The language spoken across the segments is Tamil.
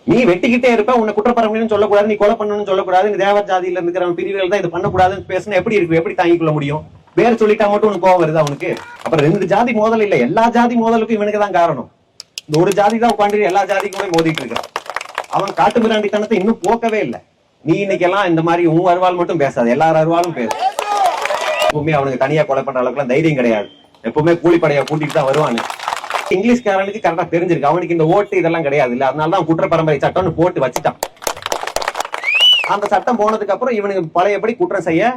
நீ வெட்டிக்கிட்டே இருப்ப, உன்னை குற்றப்பரம்பரைன்னு சொல்லக்கூடாது, நீ கொலை பண்ணணும்னு சொல்லக்கூடாது, நீ தேவர் ஜாதியில இருக்கிற பிரிவுகள் தான் இது பண்ணக்கூடாதுன்னு பேசினா எப்படி இருக்கு? எப்படி தாங்கிக் கொள்ள முடியும்? பேர் சொல்லிட்டா மட்டும் உனக்கு கோவம் வருது அவனுக்கு? அப்புறம் 2 ஜாதி மோதல் இல்ல, எல்லா ஜாதி மோதலுக்கும் இவனுக்கு தான் காரணம். இந்த ஒரு ஜாதி தான் உட்காந்து எல்லா ஜாதிக்குமே மோதிட்டு இருக்கான். அவன் காட்டு மிராண்டித்தனத்தை இன்னும் போக்கவே இல்லை. நீ இன்னைக்கு எல்லாம் இந்த மாதிரி உன் அருவாள் மட்டும் பேசாது, எல்லாரும் அருவாளும் பேசு. எப்பவுமே அவனுக்கு தனியா கொலை பண்ற அளவுக்கு எல்லாம் தைரியம் கிடையாது. எப்பவுமே கூலிப்படையா கூட்டிட்டு தான் வருவானு. இங்கிலீஷ்காரனுக்கு கரெக்டா தெரிஞ்சிருக்கு, அவனுக்கு இந்த ஓட்டு இதெல்லாம் கிடையாது இல்ல, அதனாலதான் குற்ற பரம்பரை சட்டம்னு போட்டு வச்சுட்டான். அந்த சட்டம் போனதுக்கு அப்புறம் இவனுக்கு பழையபடி குற்றம் செய்ய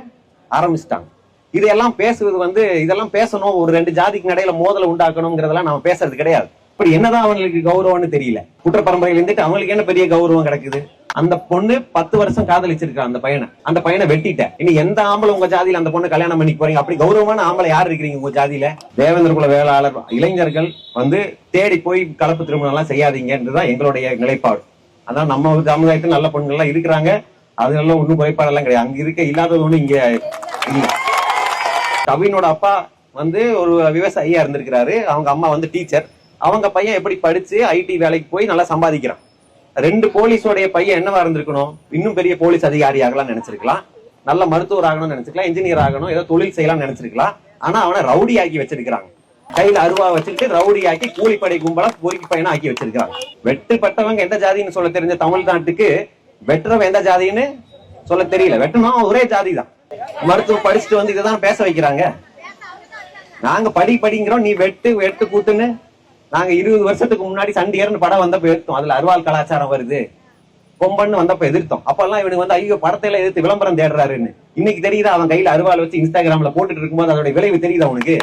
ஆரம்பிச்சுட்டாங்க. இதெல்லாம் பேசுவது இதெல்லாம் பேசணும், ஒரு 2 ஜாதிக்கு இடையில மோதலை உண்டாக்கணும்ங்கிறதெல்லாம் நம்ம பேசுறது கிடையாது. இப்படி என்னதான் அவங்களுக்கு கௌரவம்னு தெரியல. குற்ற பரம்பரையில இருந்துட்டு அவங்களுக்கு என்ன பெரிய கௌரவம் கிடைக்குது? அந்த பொண்ணு 10 வருஷம் காதலிச்சிருக்கா அந்த பையனை வெட்டிட்ட. இனி எந்த ஆம்பளை உங்க ஜாதியில அந்த பொண்ணு கல்யாணம் பண்ணி போறீங்க? அப்படி கௌரவமான ஆம்பளை யார் இருக்கிறீங்க உங்க ஜாதியில? தேவேந்திர குல வேளாளர் இளைஞர்கள் தேடி போய் கலப்பு திருமணம் எல்லாம் செய்யாதீங்கன்றதுதான் எங்களுடைய நிலைப்பாடு. அதான் நம்ம சமுதாயத்தில் நல்ல பொண்ணுகள் எல்லாம் இருக்கிறாங்க, அதெல்லாம் ஒன்னும் குறைபாடெல்லாம் கிடையாது. அங்க இருக்க இல்லாதது ஒண்ணு இங்க இல்ல. கவினோட அப்பா ஒரு விவசாயியா இருந்திருக்கிறாரு, அவங்க அம்மா டீச்சர். அவங்க பையன் எப்படி படிச்சு ஐடி வேலைக்கு போய் நல்லா சம்பாதிக்கிறான். 2 போலீஸோடைய பையன் என்னவா இருந்திருக்கணும்? இன்னும் பெரிய போலீஸ் அதிகாரி ஆகலாம் நினைச்சிருக்கலாம், நல்ல மருத்துவர் ஆகணும்னு நினைச்சிருக்கலாம், இன்ஜினியர் ஆகணும், ஏதோ தொழில் செய்யலாம் நினைச்சிருக்கலாம். ஆனா அவனை ரவுடி ஆக்கி வச்சிருக்காங்க. கையில அருவா வச்சுட்டு ரவுடி ஆக்கி கூலிப்படை கும்பலா பொறுக்கி பையனை ஆக்கி வச்சிருக்காங்க. வெட்டுப்பட்டவங்க எந்த ஜாதின்னு சொல்ல தெரிஞ்ச தமிழ்நாட்டுக்கு வெட்டுறவன் எந்த ஜாதின்னு சொல்ல தெரியல. வெட்டணும் ஒரே ஜாதி தான். மருத்துவம் படிச்சுட்டு இதைதான் பேச வைக்கிறாங்க. நாங்க படிங்கிறோம், நீ வெட்டு கூத்துன்னு. நாங்க 20 வருஷத்துக்கு முன்னாடி சண்டியர்னு படம் வந்தப்ப எதிர்த்தோம். அதுல அருவாள் கலாச்சாரம் வருது, கொம்பன்னு வந்தப்ப எதிர்த்தோம். அப்பெல்லாம் இவனுக்கு ஐயோ படத்தையில எதிர்த்து விளம்பரம் தேடுறாருன்னு. இன்னைக்கு தெரியுதா அவன் கையில அருவாள் வச்சு இன்ஸ்டாகிராம்ல போட்டுட்டு இருக்கும்போது அதோட விளைவு தெரியுது அவனுக்கு?